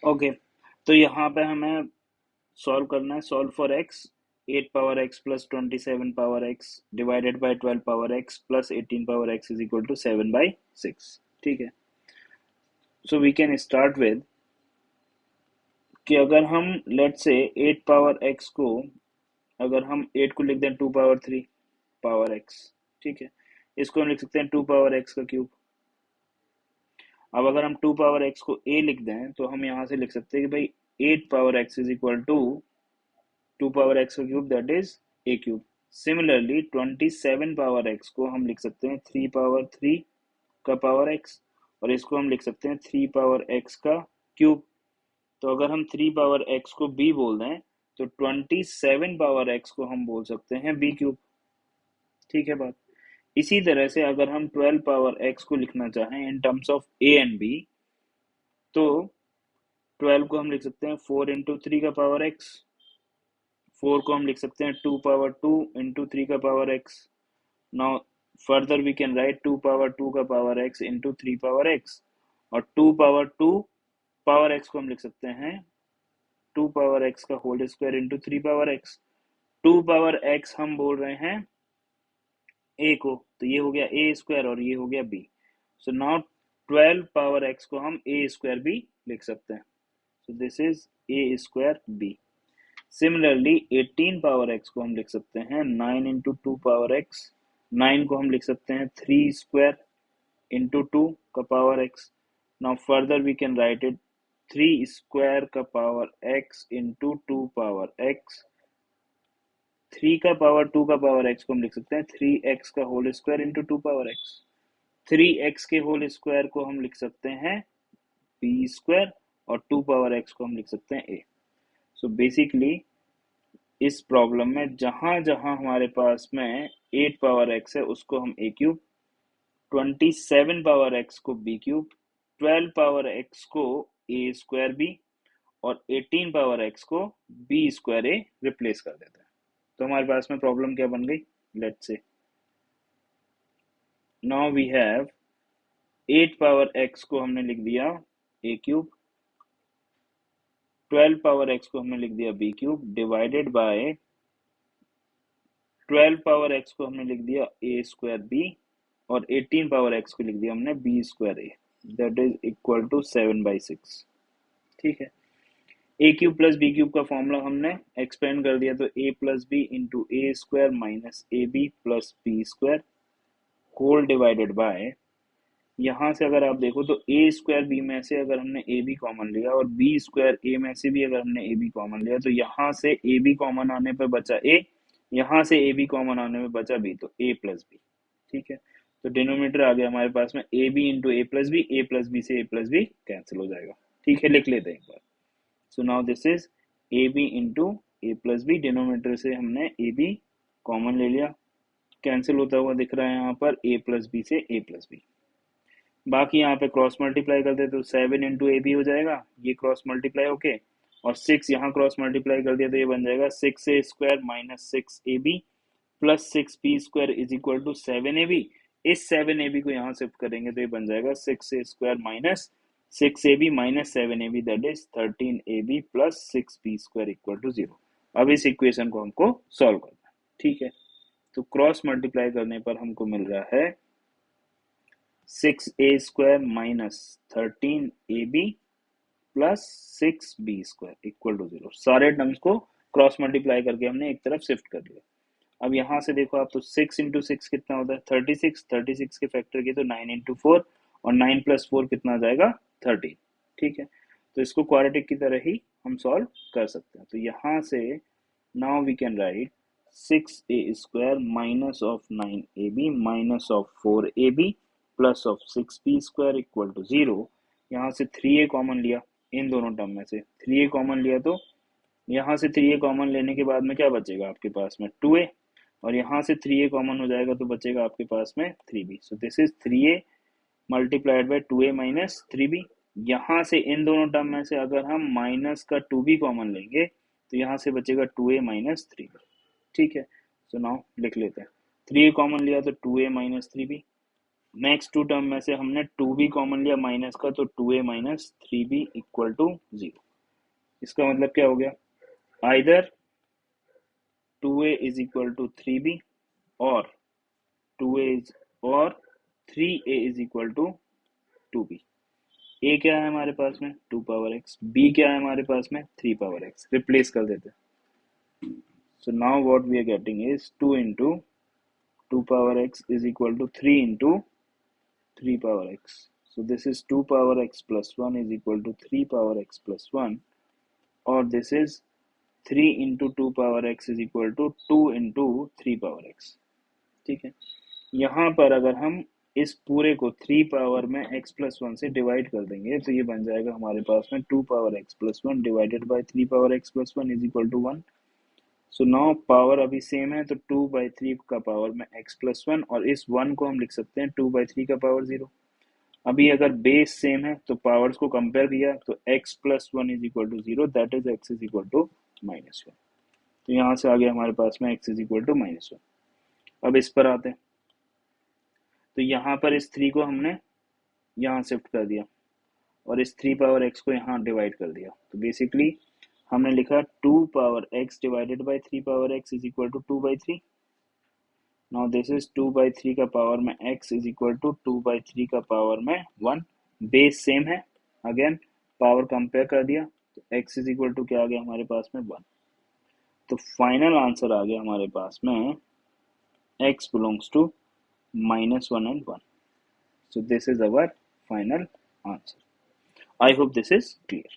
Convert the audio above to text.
Okay, तो यहाँ पे हमें सॉल्व करना है। Solve for x, 8 power x plus 27 power x divided by 12 power x plus 18 power x is equal to 7/6। ठीक है, so we can start with कि अगर हम लेट से 8 पावर एक्स को, अगर हम 8 को लिख दें 2 पावर 3 पावर एक्स, ठीक है, इसको हम लिख सकते हैं 2 पावर एक्स का क्यूब। अब अगर हम 2 पावर एक्स को a लिख दें तो हम यहाँ से लिख सकते हैं कि भाई 8 power x is equal to 2 power x का cube, that is a cube. Similarly 27 power x को हम लिख सकते हैं 3 पावर 3 का पावर एक्स, और इसको हम लिख सकते हैं 3 पावर एक्स का क्यूब। तो अगर हम 3 पावर एक्स को b बोल दें तो 27 पावर एक्स को हम बोल सकते हैं b क्यूब। ठीक है बात। इसी तरह से अगर हम 12 पावर एक्स को लिखना चाहें in terms of a and b, तो 12 को हम लिख सकते हैं 4 इंटू 3 का पावर एक्स, 4 को हम लिख सकते हैं 2 पावर 2 इंटू 3 का power x. Now further we can write 2 power 2 का power x into 3 power x, और 2 पावर 2 पावर एक्स को हम लिख सकते हैं 2 पावर एक्स का whole square into 3 power x. 2 power x हम बोल रहे हैं a को, तो ये हो गया a स्क्वायर और ये हो गया b। So now 12 power x को हम a स्क्वायर b लिख सकते हैं। So this is a square b। Similarly 18 power x को हम लिख सकते हैं 9 इंटू 2 पावर एक्स, 9 को हम लिख सकते हैं 3 स्क्वायर इंटू 2 का power x. Now further we can write it 3 square का power x into 2 power x. 3 का पावर 2 का पावर एक्स को हम लिख सकते हैं 3x का whole square into 2 power x. 3x के होल स्क्वायर को हम लिख सकते हैं b स्क्वायर, और 2 पावर x को हम लिख सकते हैं a। सो बेसिकली इस प्रॉब्लम में जहां जहां हमारे पास में 8 पावर x है उसको हम a क्यूब, 27 पावर x को b क्यूब, 12 पावर x को a स्क्वायर b, और 18 पावर x को b स्क्वायर a रिप्लेस कर देते हैं। तो हमारे पास में प्रॉब्लम क्या बन गई, let's say now we have 8 power x को हमने लिख दिया a क्यूब, 12 पावर x को हमने लिख दिया b cube, divided by 12 power x को हमने लिख दिया a स्क्वायर b, और 18 पावर x को लिख दिया हमने b square a, that is equal to 7/6। ठीक है, a cube plus b cube का फॉर्मूला हमने एक्सपेंड कर दिया, तो a plus b into a square minus a b plus b square whole divided by, यहाँ से अगर आप देखो तो ए स्क्वायर बी में से अगर हमने ए बी कॉमन लिया और बी स्क्वायर ए में से भी अगर हमने ए बी कॉमन लिया, तो यहाँ से ए बी कॉमन आने पर बचा ए, यहाँ से ए बी कॉमन आने में बचा बी, तो ए प्लस बी। ठीक है, तो डिनोमिनेटर आ गया हमारे पास में a B into A plus b से ए प्लस बी कैंसिल हो जाएगा। ठीक है, लिख लेते हैं एक बार। So now this is A B into A plus B, denominator से हमने ए बी कॉमन ले लिया, कैंसिल होता हुआ दिख रहा है यहाँ पर ए प्लस बी से ए प्लस बी। बाकी यहाँ पे क्रॉस मल्टीप्लाई कर दे तो 7 इंटू ए बी हो जाएगा, ये क्रॉस मल्टीप्लाई होके, और 6 यहाँ क्रॉस मल्टीप्लाई कर दिया तो ये बन जाएगा 6a square minus 6ab plus 6b square is equal to 7ab। इस 7ab को यहाँ शिफ्ट करेंगे तो ये बन जाएगा 6a square minus 6ab minus 7ab, that is 13ab plus 6b square equal to 0। अब इस इक्वेशन को हमको सॉल्व करना है। ठीक है, तो क्रॉस मल्टीप्लाई करने पर हमको मिल रहा है 6a square minus 13ab plus 6b square equal to 0। सारे टर्म्स को क्रॉस मल्टीप्लाई करके हमने एक तरफ शिफ्ट कर लिया। अब यहाँ से देखो आप, तो 6 इंटू 6 कितना होता है 36, 36 के फैक्टर किए तो 9 इंटू 4, और 9 प्लस 4 कितना आ जाएगा 13। ठीक है, तो इसको क्वाड्रेटिक की तरह ही हम सॉल्व कर सकते हैं। तो यहाँ से now we can write 6a square minus of 9ab minus of 4ab plus of 6b square equal to 0। यहाँ से 3a कॉमन लिया, इन दोनों टर्म में से 3a कॉमन लिया, तो यहाँ से 3a कॉमन लेने के बाद में क्या बचेगा आपके पास में 2a, और यहाँ से 3a कॉमन हो जाएगा तो बचेगा आपके पास में 3b। So this is 3a multiplied by 2a minus 3b। यहाँ से इन दोनों टर्म में से अगर हम माइनस का 2b कॉमन लेंगे तो यहाँ से बचेगा 2a माइनस 3b। ठीक है, सो नाउ लिख लेते हैं, 3a कॉमन लिया तो 2a minus 3b, next to term में से हमने 2b कॉमन लिया माइनस का, तो 2a minus 3b equal to 0। इसका मतलब क्या हो गया, either 2a is equal to 3b और 2a इज और 3a is equal to 2b। a क्या है हमारे पास में 2 पावर x, b क्या है हमारे पास में 3 पावर x, रिप्लेस कर देते हैं। So now what we are getting is 2 into 2 power x is equal to 3 into 3 power x. So this is 2 power x plus 1 is equal to 3 power x plus 1, or this is 3 into 2 power x is equal to 2 into 3 power x। ठीक है, यहाँ पर अगर हम इस पूरे को 3 power में x प्लस 1 से डिवाइड कर देंगे तो ये बन जाएगा हमारे पास में 2 power x plus 1 divided by 3 power x plus 1 is equal to 1। So now power अभी सेम है, तो 2/3 का पावर में x प्लस 1, और इस 1 को हम लिख सकते हैं 2/3 का पावर 0। अभी अगर बेस सेम है तो पावर्स को कंपेयर किया तो x plus 1 is equal to 0, that is x is equal to -1। तो यहाँ से आ गया हमारे पास में x इज इक्वल टू -1। अब इस पर आते हैं, तो यहाँ पर इस 3 को हमने यहाँ शिफ्ट कर दिया और इस 3 पावर x को यहाँ डिवाइड कर दिया, तो बेसिकली हमने लिखा 2 power x divided by 3 power x is equal to 2/3। Now this is 2/3 का पावर में x इज इक्वल टू 2/3 का पावर में 1। बेस सेम है, अगेन पावर कंपेयर कर दिया तो x इज इक्वल टू क्या आ गया हमारे पास में 1। तो फाइनल आंसर आ गया हमारे पास में x belongs to -1 and 1। So this is our final answer. I hope this is clear.